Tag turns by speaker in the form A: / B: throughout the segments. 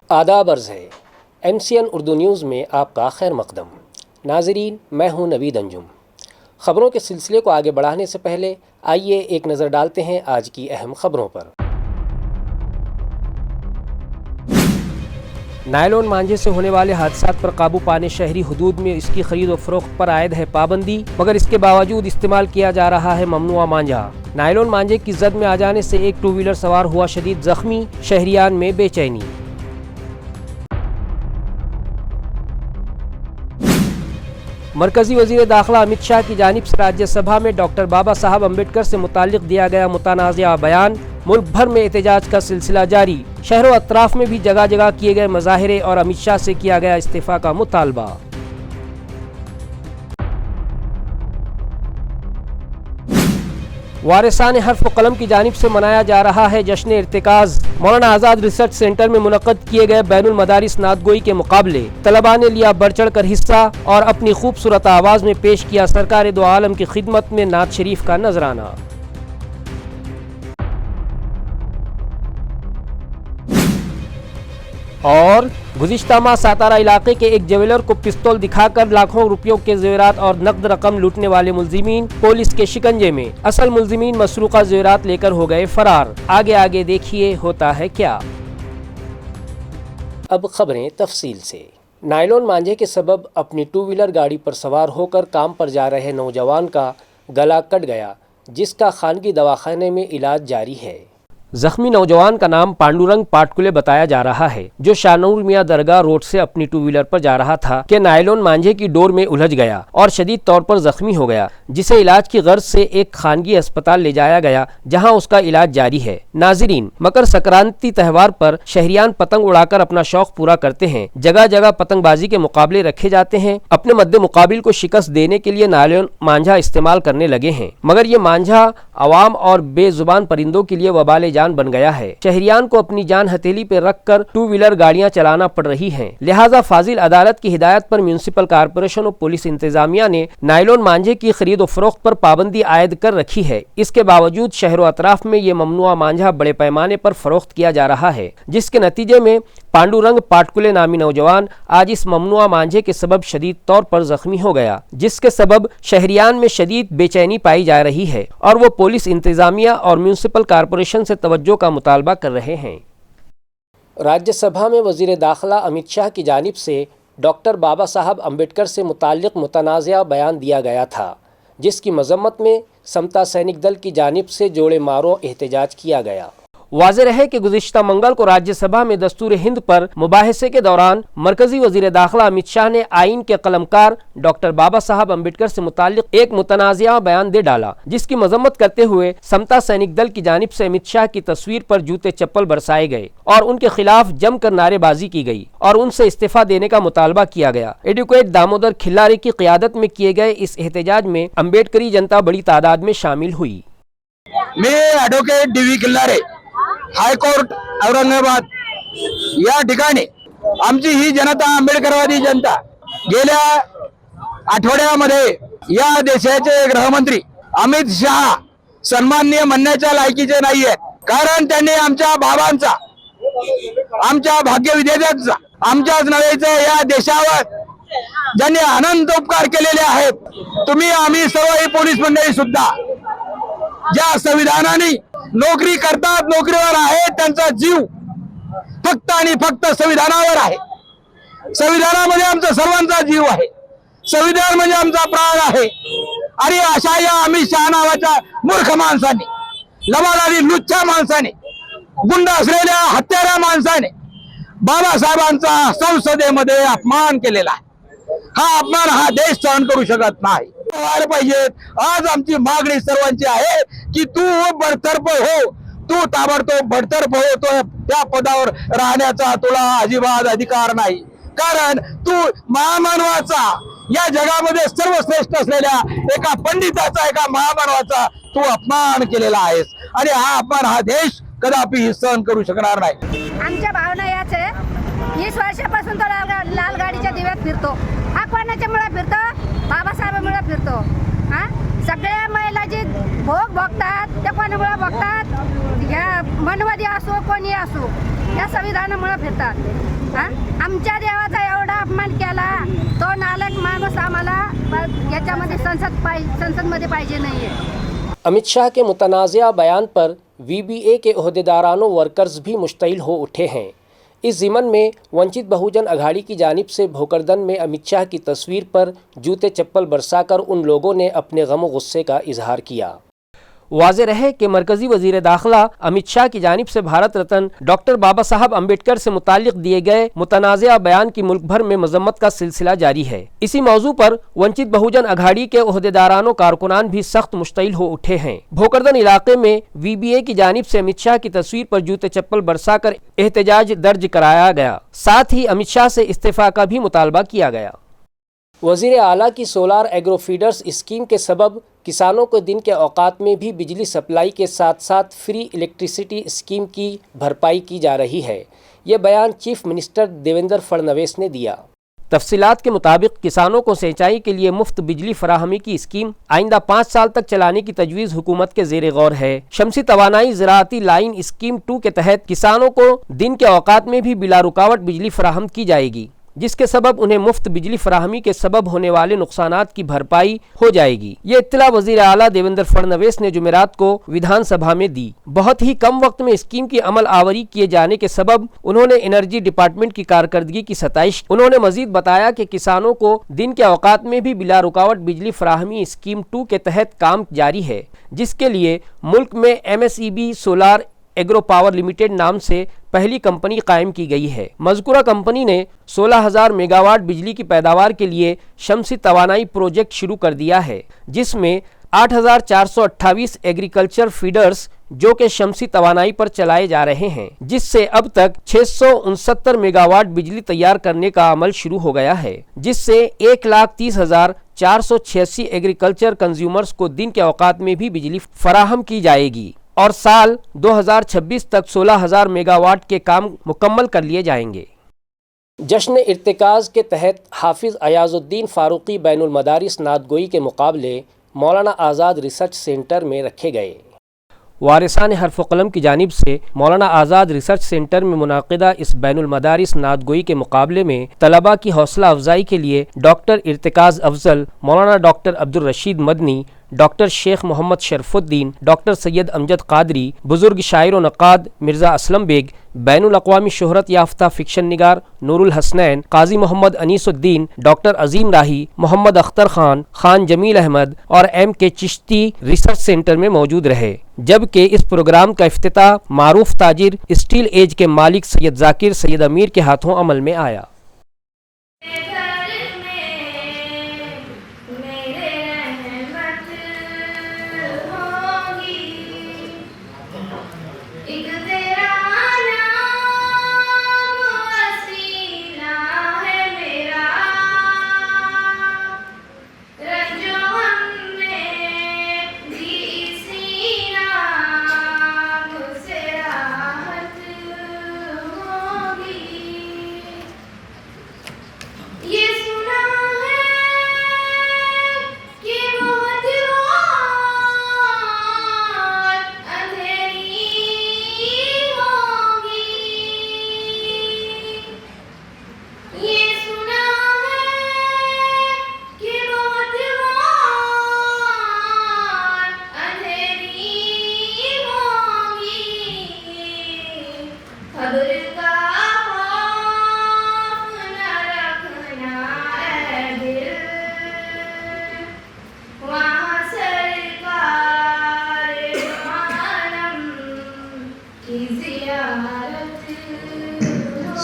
A: आदाब अर्ज़ है MCN उर्दू न्यूज़ में आपका खैर मकदम। नाज़रीन, मैं हूं नवीद अंजुम। ख़बरों के सिलसिले को आगे बढ़ाने से पहले आइए एक नज़र डालते हैं आज की अहम ख़बरों पर। नायलॉन मांझे से होने वाले हादसात पर काबू पाने शहरी हुदूद में इसकी खरीद और फरोख्त पर आयद है पाबंदी, मगर इसके बावजूद इस्तेमाल किया जा रहा है ममनुआ मांझा। नायलॉन मांझे की जद में आ जाने से एक टू व्हीलर सवार हुआ शदीद जख्मी, शहरियान में बेचैनी। मरकजी वजीर दाखिला अमित शाह की जानिब से राज्यसभा में डॉक्टर बाबा साहब अम्बेडकर से मुताल्लिक दिया गया मुतनाज़िया बयान। मुल्क भर में एहतजाज का सिलसिला जारी। शहरों अतराफ में भी जगह जगह किए गए मुजाहिरे और अमित शाह से किया गया इस्तीफा का मुतालबा। वारिसान हर्फ व कलम की जानिब से मनाया जा रहा है जश्न इर्तिकाज़। मौलाना आज़ाद रिसर्च सेंटर में मुनक़्क़द किए गए बैनुल मदारिस नातगोई के मुकाबले तलबा ने लिया बढ़ चढ़ कर हिस्सा और अपनी खूबसूरत आवाज़ में पेश किया सरकार दो आलम की खिदमत में नात शरीफ का नजराना। और गुज़िश्ता माह सातारा इलाके के एक ज्वेलर को पिस्तौल दिखाकर लाखों रुपयों के जेवरात और नकद रकम लूटने वाले मुल्जिमीन पुलिस के शिकंजे में। असल मुल्जिमीन मसरूका जेवरात लेकर हो गए फरार। आगे आगे देखिए होता है क्या। अब खबरें तफसील से। नायलॉन मांझे के सबब अपनी टू व्हीलर गाड़ी पर सवार होकर काम पर जा रहे नौजवान का गला कट गया, जिसका खानगी दवाखाने में इलाज जारी है। जख्मी नौजवान का नाम पांडुरंग पाटकुले बताया जा रहा है, जो शाहनूर मियां दरगाह रोड से अपनी टू व्हीलर पर जा रहा था कि नायलॉन मांझे की डोर में उलझ गया और शदीद तौर पर जख्मी हो गया, जिसे इलाज की गर्ज से एक खानगी अस्पताल ले जाया गया, जहां उसका इलाज जारी है। नाजरीन, मकर संक्रांति त्यौहार पर शहरियान पतंग उड़ाकर अपना शौक पूरा करते हैं। जगह जगह पतंगबाजी के मुकाबले रखे जाते हैं। अपने मद्दे मुकाबिल को शिकस्त देने के लिए नायलॉन मांझा इस्तेमाल करने लगे हैं, मगर ये मांझा अवाम और बेजुबान परिंदों के लिए वबाले जान बन गया है। शहरियान को अपनी जान हथेली पे रखकर टू व्हीलर गाड़ियां चलाना पड़ रही हैं। लिहाजा फाजिल अदालत की हिदायत पर म्यूनिसिपल कारपोरेशन और पुलिस इंतजामिया ने नायलॉन मांझे की खरीद और फरोख्त पर पाबंदी आयद कर रखी है। इसके बावजूद शहरों अतराफ में ये ममनुआ मांझा बड़े पैमाने पर फरोख्त किया जा रहा है, जिसके नतीजे में पांडुरंग पाटकुले नामी नौजवान आज इस ममनुआ मांझे के सबब शदीद तौर पर जख्मी हो गया, जिसके सबब शहरियान में शदीद बेचैनी पाई जा रही है और वो पुलिस इंतजामिया और म्यूनिसिपल कारपोरेशन से तवज्जो का मुतालबा कर रहे हैं। राज्यसभा में वजीर दाखिला अमित शाह की जानिब से डॉक्टर बाबा साहब अम्बेडकर से मुताल्लिक मुतनाज़िया बयान दिया गया था, जिसकी मजम्मत में समता सैनिक दल की जानिब से जोड़े मारो एहतजाज किया गया। वाज़ेह है कि गुज़िश्ता मंगल को राज्यसभा में दस्तूर हिंद पर मुबाहिसे के दौरान मरकजी वज़ीर दाखिला अमित शाह ने आइन के कलमकार डॉक्टर बाबा साहब अम्बेडकर से मुताल्लिक एक मुतनाज़िया बयान दे डाला, जिसकी मजम्मत करते हुए समता सैनिक दल की जानिब से अमित शाह की तस्वीर पर जूते चप्पल बरसाए गए और उनके खिलाफ जमकर नारेबाजी की गई और उनसे इस्तीफा देने का मुतालबा किया गया। एडवोकेट दामोदर खिल्लारी की क़ियादत में किए गए इस एहतजाज में अम्बेडकरी जनता बड़ी तादाद में शामिल हुई।
B: मैं advocate DV Khillare, high court Aurangabad या ठिकाणी आमची ही जनता, आंबेडकरवादी जनता, गेल्या आठवड्यामध्ये या देशाचे गृहमंत्री अमित शाह सन्माननीय म्हणण्याच्या लायकीचे नाहीये, कारण त्यांनी आमच्या बाबांचा, आमच्या भाग्यविधात्याचा, आमच्याच नव्हे या देशावर ज्यांनी अनंत उपकार केलेले आहेत, तुम्ही आम्ही सर्व ही पोलीस मंडळी सुद्धा ज्या संविधानाने नोकरी करतात, नोकरीवर आहे, त्यांचा जीव फक्त आणि फक्त संविधानावर आहे। संविधानामध्ये आमचा सर्वांचा जीव आहे, संविधान म्हणजे आमचा प्राण आहे। आणि अशा या अमित शाह नावाच्या मूर्ख माणसाने, लबाडादी लुच्चा माणसाने, गुंड असलेल्या हत्यारा माणसाने बाबासाहेबांचा संसदेमध्ये अपमान केलेला आहे। हा अपमान हा देश सहन करू शकत नाही। व्हायला पाहिजे। आज आमची मागणी सर्वांची आहे की तू बडतर्फ हो, तू ताबडतोब बडतर्फ हो, तो त्या पदावर राहण्याचा तुला अजिबात अधिकार नाही, कारण तू महामानवाचा, या जगामध्ये सर्वश्रेष्ठ असलेल्या एका पंडिताचा, एका महामानवाचा तू अपमान केलेला आहेस आणि हा अपमान हा देश कदापि सहन करू शकणार नाही।
C: आमच्या भावना याच आहे, 20 वर्षापासून तो लाल गाडीच्या दिव्यात फिरतो. हा कोणाच्यामुळे फिरतो? बाबासाहेबांमुळे फिरतो. हां, सगळ्या महिला जे भोग भोगतात ते कोणामुळे भोगतात? ह्या मनवादी असो कोणी असो या संविधानामुळे फिरतात. हां, आमच्या देवाचा एवढा अपमान केला तो नालायक माणूस आम्हाला याच्यामध्ये संसदमध्ये पाहिजे नाही आहे.
A: अमित शाह के मुतनाज़ा बयान पर VBA के ओहदेदारानों वर्कर्स भी मुश्तइल हो उठे हैं. इस ज़िमन में वंचित बहुजन अघाड़ी की जानिब से भोकरदन में अमित शाह की तस्वीर पर जूते चप्पल बरसाकर उन लोगों ने अपने गम व गुस्से का इजहार किया. वाज़ेह रहे कि मरकज़ी वज़ीर दाखिला अमित शाह की जानिब से भारत रत्न डॉक्टर बाबा साहब अम्बेडकर से मुताल्लिक़ दिए गए मुतनाज़ा बयान की मुल्क भर में मजम्मत का सिलसिला जारी है. इसी मौजू पर वंचित बहुजन अघाड़ी के ओहदेदारानों कारकुनान भी सख्त मुश्तइल हो उठे हैं. भोकरदन इलाके में VBA की जानिब से अमित शाह की तस्वीर पर जूते चप्पल बरसाकर एहतजाज दर्ज कराया गया. साथ ही अमित शाह से इस्तीफ़ा का भी मुतालबा किया गया. वज़ीर आला की सोलार एग्रो फीडर्स स्कीम के सबब किसानों को दिन के औकात में भी बिजली सप्लाई के साथ साथ फ्री इलेक्ट्रिसिटी स्कीम की भरपाई की जा रही है. ये बयान चीफ मिनिस्टर देवेंद्र फडणवीस ने दिया. तफसीलात के मुताबिक किसानों को सिंचाई के लिए मुफ्त बिजली फराहमी की स्कीम आइंदा 5 साल तक चलाने की तजवीज़ हुकूमत के ज़ेर गौर है. शमसी तवानाई ज़राअती लाइन स्कीम 2 के तहत किसानों को दिन के औकात में भी बिला रुकावट बिजली फराहम की जाएगी, जिसके सबब उन्हें मुफ्त बिजली फराहमी के सबब होने वाले नुकसानात की भरपाई हो जाएगी. ये इत्तला वज़ीर आला देवेंद्र फडणवीस ने जुमेरात को विधानसभा में दी. बहुत ही कम वक्त में स्कीम की अमल आवरी किए जाने के सबब उन्होंने एनर्जी डिपार्टमेंट की कारकर्दगी की सताइश. उन्होंने मजीद बताया कि किसानों को दिन के औकात में भी बिला रुकावट बिजली फराहमी स्कीम 2 के तहत काम जारी है, जिसके लिए मुल्क में MSEB solar agro power limited नाम से पहली कंपनी कायम की गई है. मज़कूरा कंपनी ने 16,000 मेगावाट बिजली की पैदावार के लिए शमसी तवानाई प्रोजेक्ट शुरू कर दिया है, जिसमें 8,428 एग्रीकल्चर फीडर्स जो कि शमसी तवानाई पर चलाए जा रहे हैं, जिससे अब तक 669 मेगावाट बिजली तैयार करने का अमल शुरू हो गया है, जिससे 1,30,486 एग्रीकल्चर कंज्यूमर्स को दिन के औकात में भी बिजली फराहम की जाएगी और साल 2026 तक 16,000 मेगावाट के काम मुकम्मल कर लिए जाएंगे. जश्न इर्तिकाज़ के तहत हाफिज़ अयाज़ुद्दीन फ़ारूक़ी बैनुल मदारिस नादगोई के मुकाबले मौलाना आज़ाद रिसर्च सेंटर में रखे गए. वारिसान हर्फ कलम की जानिब से मौलाना आज़ाद रिसर्च सेंटर में मुनाक़िदा इस बैनुल मदारिस नादगोई के मुकाबले में तलबा की हौसला अफजाई के लिए doctor Irtiqaz Afzal, Maulana doctor Abdul Rashid Madni, doctor Sheikh Mohammad Sharfuddin, doctor Syed Amjad Qadri, बुजुर्ग शायर व नक़ाद मिर्ज़ा असलम बेग, बैनुल अक़वामी शोहरत याफ्ता फ़िक्शन निगार नूरुल हसनैन, काजी मोहम्मद अनीसुद्दीन, डॉक्टर अज़ीम राही, मोहम्मद अख्तर ख़ान, खान जमील अहमद और MK चिश्ती रिसर्च सेंटर में मौजूद रहे. जबकि इस प्रोग्राम का इफ्तिताह मारूफ ताजिर स्टील एज के मालिक सैयद ज़ाकिर सैयद अमीर के हाथों अमल में आया.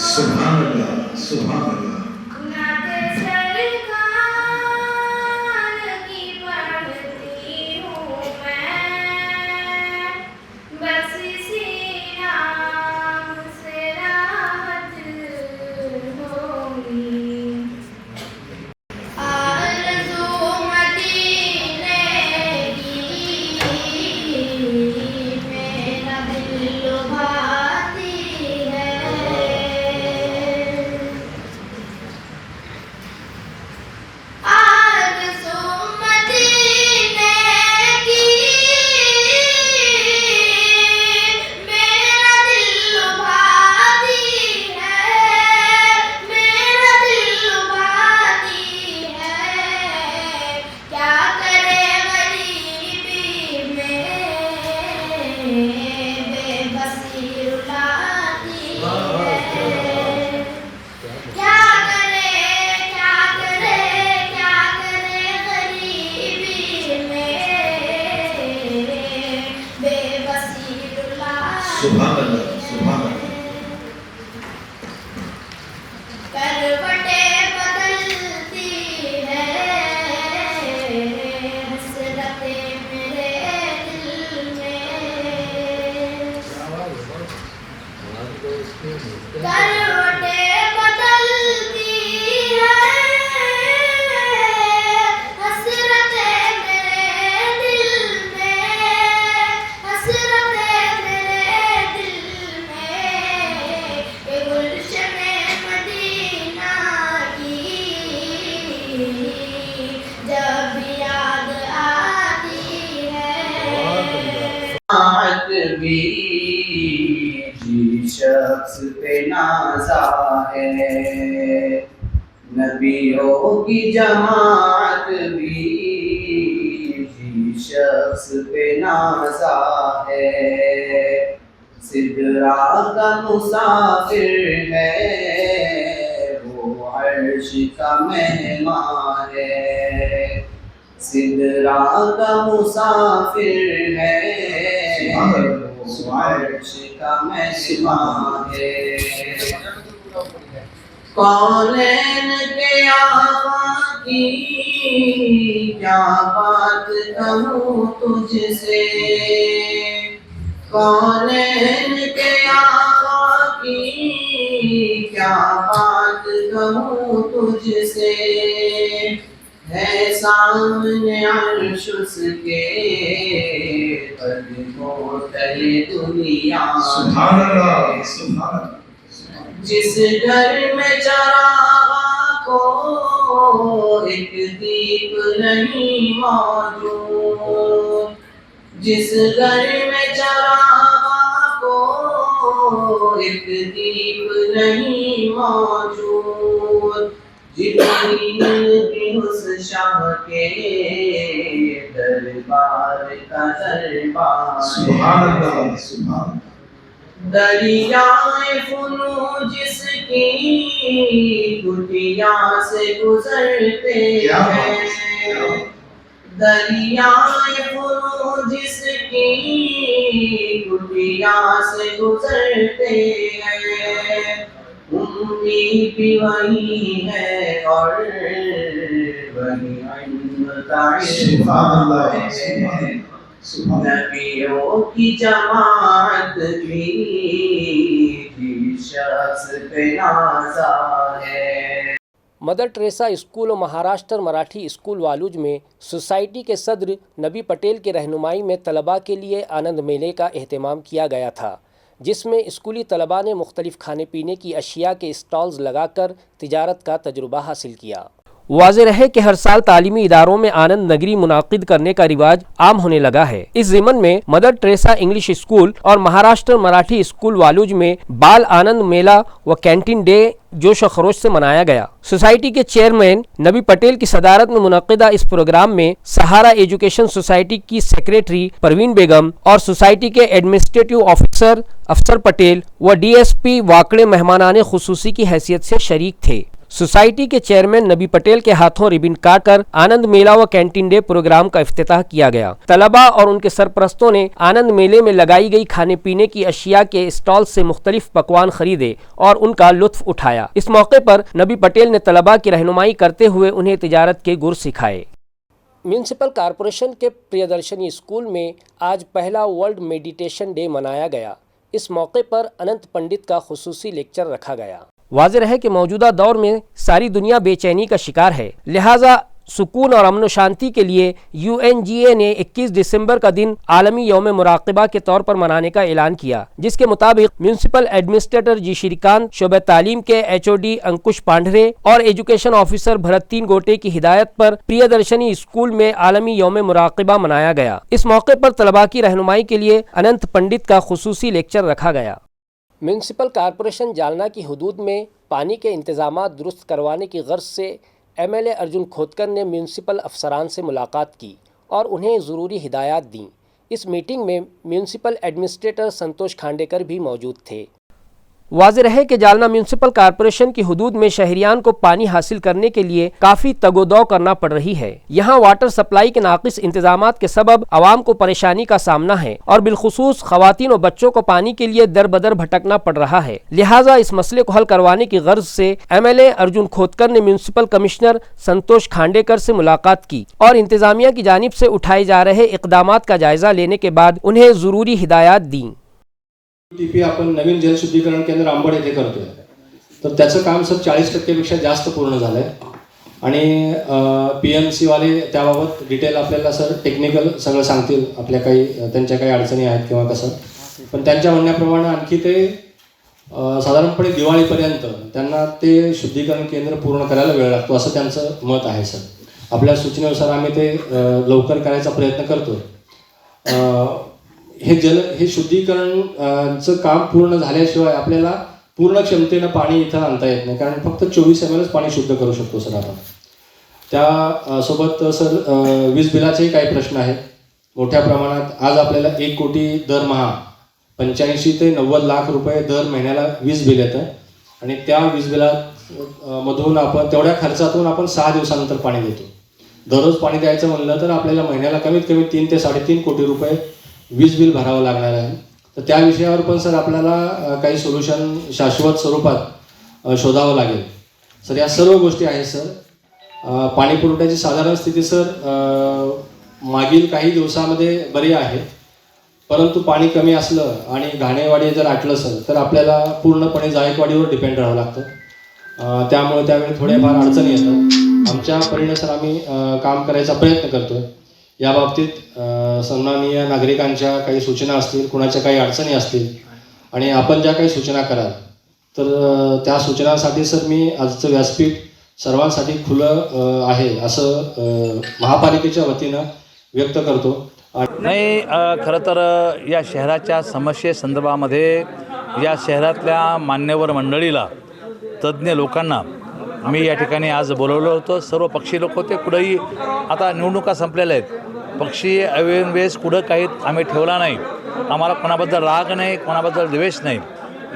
D: सुभान अल्लाह, सुभान अल्लाह. करवटें बदलती है हसरतें मेरे दिल में करवटें बदलती है हसरतें मेरे दिल में हसरतें मेरे दिल में ये गुलशने मदीना की जब याद आती है
E: जमात भी जिस शख्स पे नाज़ा है नबियों की जमात भी जिस शख्स पे नाज़ा है सिदरा का मुसाफिर है वो अर्श का मेहमान है सिदरा का मुसाफिर है वो अर्श का मेहमान है कौनैन के आका की क्या बात कहूँ तुझसे कौनैन के आका की क्या बात कहूँ तुझसे है सामने अर्श उसके कदमों तले दुनिया जिस घर में चरागा को एक दीप नहीं मौजूद जिस घर में चरागा को एक दीप नहीं मौजूद जिब्रील भी उस शाह के दरबार का दरबार दरियाए फुनू जिसकी कुटिया से गुजरते हैं दरियाए फुनू जिसकी कुटिया से गुजरते हैं उम्मी भी वही है और वही इल्म का इरफान है नबियों की जमात भी जिस शख्स पे नाज़ा है
A: मदर टेरेसा स्कूल और महाराष्ट्र मराठी स्कूल वालूज में सोसाइटी के सदर नबी पटेल की रहनुमाई में तलबा के लिए आनंद मेले का एहतमाम किया गया था जिसमें स्कूली तलबा ने मुख्तलिफ खाने पीने की अशिया के स्टॉल्स लगाकर तिजारत का तजुर्बा हासिल किया। वाज़ेह रहे कि हर साल तालीमी इदारों में आनंद नगरी मुनाकिद करने का रिवाज आम होने लगा है। इस ज़िमन में मदर टेरेसा इंग्लिश स्कूल और महाराष्ट्र मराठी स्कूल वालूज में बाल आनंद मेला व कैंटीन डे जोश व खरोश से मनाया गया। सोसाइटी के चेयरमैन नबी पटेल की सदारत में मुनक़िदा इस प्रोग्राम में सहारा एजुकेशन सोसाइटी की सेक्रेटरी परवीन बेगम और सोसाइटी के एडमिनिस्ट्रेटिव ऑफिसर अफसर पटेल व DSP वाकड़े मेहमानाने खुसूसी की हैसियत से शरीक थे। सोसाइटी के चेयरमैन नबी पटेल के हाथों रिबन काट कर आनंद मेला व कैंटीन डे प्रोग्राम का इफ्तिताह किया गया। तलबा और उनके सरपरस्तों ने आनंद मेले में लगाई गई खाने पीने की अशिया के स्टॉल से मुख्तलिफ पकवान खरीदे और उनका लुत्फ उठाया। इस मौके पर नबी पटेल ने तलबा की रहनुमाई करते हुए उन्हें तिजारत के गुर सिखाए। म्यूनसिपल कॉरपोरेशन के प्रियदर्शनी स्कूल में आज पहला वर्ल्ड मेडिटेशन डे मनाया गया। इस मौके पर अनंत पंडित का खुसूसी लेक्चर रखा गया। वाज़ेह है कि मौजूदा दौर में सारी दुनिया बेचैनी का शिकार है, लिहाजा सुकून और अमन शांति के लिए UNGA ने 21 दिसंबर का दिन आलमी यौम मुराक़बा के तौर पर मनाने का ऐलान किया, जिसके मुताबिक म्यूनसिपल एडमिनिस्ट्रेटर जी श्रीकांत, शोबे तालीम के HOD अंकुश पांढरे और एजुकेशन ऑफिसर भरत तीन गोटे की हिदायत पर प्रियदर्शनी स्कूल में आलमी यौम मुराक़बा मनाया गया। इस मौके पर तलबा की रहनुमाई के लिए अनंत पंडित का खुसूसी लेक्चर रखा गया। म्यूनसिपल कॉरपोरेशन जालना की हदूद में पानी के इंतज़ामात दुरुस्त करवाने की गर्ज से MLA अर्जुन खोतकर ने म्यूनसिपल अफसरान से मुलाकात की और उन्हें ज़रूरी हिदायत दी। इस मीटिंग में म्यूनसिपल एडमिनिस्ट्रेटर संतोष खांडेकर भी मौजूद थे। वाज़ेह है कि जालना म्यूनसिपल कॉरपोरेशन की हुदूद में शहरियान को पानी हासिल करने के लिए काफ़ी तगोदौ करना पड़ रही है। यहाँ वाटर सप्लाई के नाक़िस इंतजामात के सबब आवाम को परेशानी का सामना है और बिलखुसूस ख़वातीन और बच्चों को पानी के लिए दर बदर भटकना पड़ रहा है। लिहाजा इस मसले को हल करवाने की गर्ज से MLA अर्जुन खोतकर ने म्यूनसिपल कमिश्नर संतोष खांडेकर से मुलाकात की और इंतजामिया की जानिब से उठाए जा रहे इक़दामात का जायजा लेने के बाद उन्हें ज़रूरी हिदायत दी।
F: TP आपण नवीन जलशुद्धीकरण केंद्र आंबड येथे करतोय, तर त्याचं काम सर 40% जास्त पूर्ण झालंय आणि PMC वाले त्याबाबत डिटेल आपल्याला सर टेक्निकल सगळं सांगतील, आपल्या काही त्यांच्या काही अडचणी आहेत किंवा कसं, पण त्यांच्या म्हणण्याप्रमाणे आणखी ते साधारणपणे दिवाळीपर्यंत त्यांना ते शुद्धीकरण केंद्र पूर्ण करायला वेळ लागतो असं त्यांचं मत आहे सर. आपल्या सूचनेनुसार आम्ही ते लवकर करायचा प्रयत्न करतो. हे शुद्धीकरणचं काम पूर्ण झाल्याशिवाय आपल्याला पूर्ण क्षमतेनं पाणी इथं आणता येत नाही, कारण फक्त 24 ml पाणी शुद्ध करू शकतो सर आपण. त्यासोबत सर वीज बिलाचेही काही प्रश्न आहेत मोठ्या प्रमाणात. आज आपल्याला 1 कोटी दरमहा 85 ते 90 लाख रुपये दर महिन्याला वीज बिल येतं आणि त्या वीज बिलात मधून आपण तेवढ्या खर्चातून आपण 6 दिवसानंतर पाणी देतो. दररोज पाणी द्यायचं म्हणलं तर आपल्याला महिन्याला कमीत कमी 3 ते 3.5 कोटी रुपये वीज बिल भरावं लागणार आहे. तर त्या विषयावर पण सर आपल्याला काही सोल्युशन शाश्वत स्वरूपात शोधावं लागेल सर. या सर्व गोष्टी आहेत सर. पाणी पुरवठ्याची साधारण स्थिती सर मागील काही दिवसामध्ये बरी आहे, परंतु पाणी कमी असलं आणि घाणेवाडी जर आटलं सर तर आपल्याला पूर्णपणे जायकवाडीवर डिपेंड राहावं लागतं. त्यामुळे त्यावेळी थोड्याफार अडचणी येतात. आमच्या परीने सर आम्ही काम करायचा प्रयत्न करतोय. या बाबतीत सन्माननीय नागरिकांच्या काही सूचना असतील, कुणाच्या काही अडचणी असतील आणि आपण ज्या काही सूचना कराल तर त्या सूचनांसाठी सर मी आजचं व्यासपीठ सर्वांसाठी खुलं आहे असं महापालिकेच्या वतीनं व्यक्त करतो.
G: नाही, खरं तर या शहराच्या समस्येसंदर्भामध्ये या शहरातल्या मान्यवर मंडळीला, तज्ज्ञ लोकांना मी या ठिकाणी आज बोलवलं होतं. सर्व पक्षी लोक होते. कुठंही आता निवडणुका संपलेल्या आहेत. पक्षी अवेनवेस कुठं काही आम्ही ठेवला नाही. आम्हाला कोणाबद्दल राग नाही, कोणाबद्दल द्वेष नाही.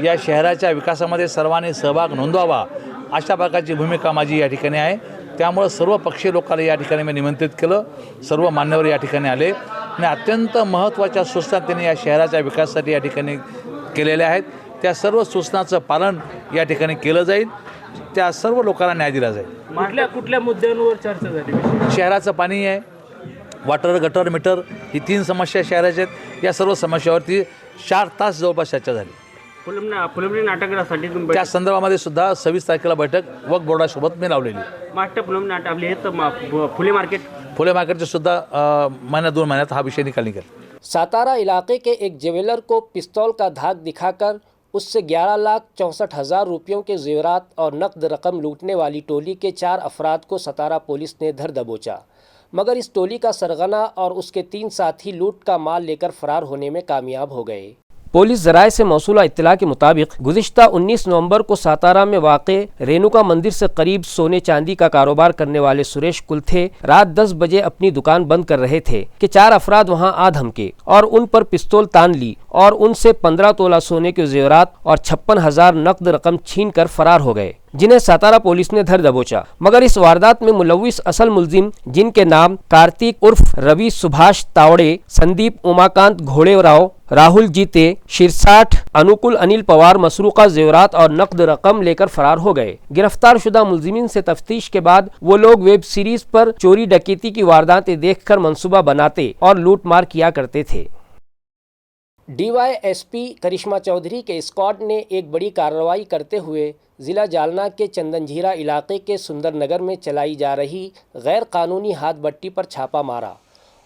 G: या शहराच्या विकासामध्ये सर्वांनी सहभाग नोंदवावा अशा प्रकारची भूमिका माझी या ठिकाणी आहे. त्यामुळं सर्व पक्षीय लोकांना या ठिकाणी मी निमंत्रित केलं. सर्व मान्यवर या ठिकाणी आले आणि अत्यंत महत्त्वाच्या सूचना त्यांनी या शहराच्या विकासासाठी या ठिकाणी केलेल्या आहेत. त्या सर्व सूचनाचं पालन या ठिकाणी केलं जाईल. त्या सर्व लोकांना न्याय दिला जाईल.
H: कुठल्या मुद्द्यांवर चर्चा झाली?
G: शहराचं पाणी आहे, वॉटर, गटर, मीटर ही 3 समस्या शहराच्या आहेत. या सर्व समस्यावरती 4 तास जवळपास चर्चा झाली.
H: फुलंब्री नाटकासाठी
G: त्या संदर्भामध्ये सुद्धा 26 तारखेला बैठक वक्फ बोर्डासोबत मी लावलेली.
H: फुलंब्री नाटक आपले हे फुले मार्केटचे सुद्धा महिना 2 महिन्यात हा विषय निकाल निकल.
A: सातारा इलाके के एक ज्वेलर को पिस्तौल का धाक दिखाकर उससे 11,64,000 रुपयों के जेवरात और नकद रकम लूटने वाली टोली के 4 अफराद को सतारा पुलिस ने धर दबोचा, मगर इस टोली का सरगना और उसके 3 साथी लूट का माल लेकर फरार होने में कामयाब हो गए। पुलिस ज़राए से मौसूला इत्तला के मुताबिक गुज़िश्ता 19 नवंबर को सातारा में वाक़े रेणुका मंदिर से करीब सोने चांदी का कारोबार करने वाले सुरेश कुलथे रात 10 बजे अपनी दुकान बंद कर रहे थे कि 4 अफराद वहां आ धमके और उन पर पिस्तौल तान ली और उनसे 15 तोला सोने के जेवरात और 56,000 नकद रकम छीन कर फरार हो गए, जिन्हें सातारा पुलिस ने धर दबोचा। मगर इस वारदात में मुलविस असल मुलजिम, जिनके नाम कार्तिक उर्फ रवि सुभाष तावड़े, संदीप उमाकांत घोड़ेराव, राहुल जीते, शिरसाठ, अनुकुल अनिल पवार मसरूका जेवरात और नकद रकम लेकर फरार हो गए। गिरफ्तार शुदा मुलजिमीन से तफ्तीश के बाद वो लोग वेब सीरीज पर चोरी डकैती की वारदातें देखकर मंसूबा बनाते और लूटमार किया करते थे। DYSP करिश्मा चौधरी के स्क्वाड ने एक बड़ी कार्रवाई करते हुए ज़िला जालना के चंदनझीरा इलाके के सुंदरनगर में चलाई जा रही गैर कानूनी हाथ भट्टी पर छापा मारा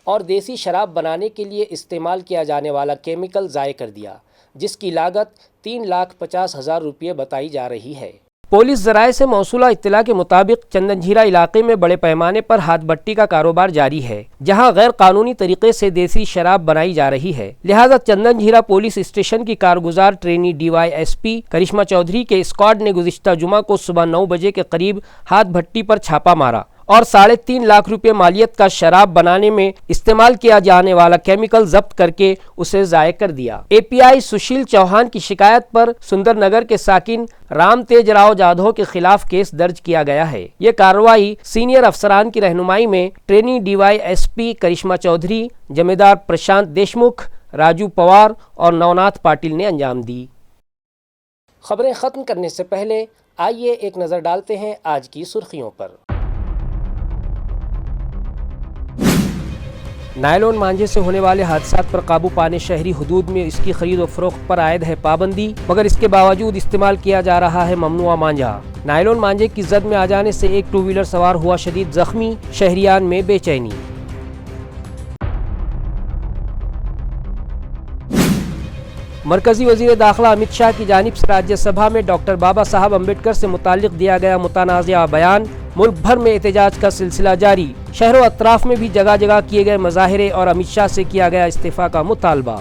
A: और देसी शराब बनाने के लिए इस्तेमाल किया जाने वाला केमिकल ज़ाय कर दिया, जिसकी लागत 3,50,000 रुपये बताई जा रही है। पुलिस ज़राए से मौसूला इत्तला के मुताबिक चंदनझीरा इलाके में बड़े पैमाने पर हाथ भट्टी का कारोबार जारी है, जहां गैर कानूनी तरीके से देसी शराब बनाई जा रही है। लिहाजा चंदनझीरा पुलिस स्टेशन की कारगुजार ट्रेनी DYSP करिश्मा चौधरी के स्क्वाड ने गुज़िश्ता जुमा को सुबह 9 बजे के करीब हाथ भट्टी पर छापा मारा और 3.5 लाख रुपए मालियत का शराब बनाने में इस्तेमाल किया जाने वाला केमिकल जब्त करके उसे ज़ाय कर दिया। एपीआई सुशील चौहान की शिकायत पर सुंदरनगर के साकिन राम तेज राव जाधव के खिलाफ केस दर्ज किया गया है। ये कार्रवाई सीनियर अफसरान की रहनुमाई में ट्रेनी DYSP करिश्मा चौधरी, जमींदार प्रशांत देशमुख, राजू पवार और नवनाथ पाटिल ने अंजाम दी। खबरें ख़त्म करने से पहले आइए एक नज़र डालते हैं आज की सुर्खियों पर। नायलॉन मांझे से होने वाले हादसात पर काबू पाने शहरी हुदूद में इसकी खरीद और फरोख्त पर आयद है पाबंदी, मगर इसके बावजूद इस्तेमाल किया जा रहा है ममनुआ मांझा। नायलॉन मांझे की जद में आ जाने से एक 2 व्हीलर सवार हुआ शदीद जख्मी, शहरियान में बेचैनी। मरकजी वजीर दाखिला अमित शाह की जानिब से राज्यसभा में डॉक्टर बाबा साहब अम्बेडकर से मुताल्लिक दिया गया मुतनाज़िया बयान। मुल्क भर में एहतजाज का सिलसिला जारी, शहरों अतराफ में भी जगह जगह किए गए मुजाहिरे और अमित शाह से किया गया इस्तीफा का मुतालबा।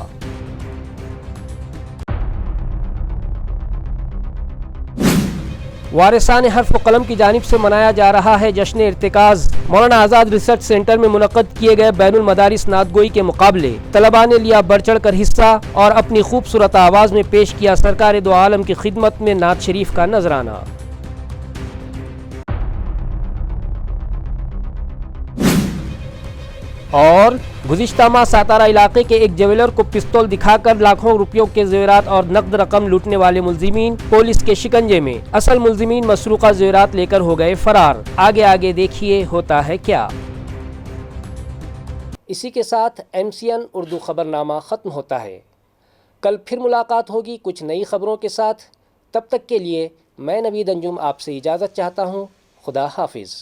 A: वारिसान हर्फ व कलम की जानिब से मनाया जा रहा है जश्न इर्तिकाज़। मौलाना आज़ाद रिसर्च सेंटर में मुनक़्क़द किए गए बैनुल मदारिस नातगोई के मुकाबले तलबा ने लिया बढ़ चढ़ कर हिस्सा और अपनी खूबसूरत आवाज़ में पेश किया सरकार दो आलम की खिदमत में नात शरीफ का नजराना। और गुज़िश्ता माह सातारा इलाके के एक ज्वेलर को पिस्तौल दिखाकर लाखों रुपयों के जेवरात और नकद रकम लूटने वाले मुल्जिमीन पुलिस के शिकंजे में। असल मुल्जिमीन मसरूका जेवरात लेकर हो गए फरार। आगे आगे देखिए होता है क्या। इसी के साथ MCN उर्दू खबरनामा ख़त्म होता है। कल फिर मुलाकात होगी कुछ नई खबरों के साथ। तब तक के लिए मैं नवीद अंजुम आपसे इजाज़त चाहता हूँ। खुदा हाफिज़।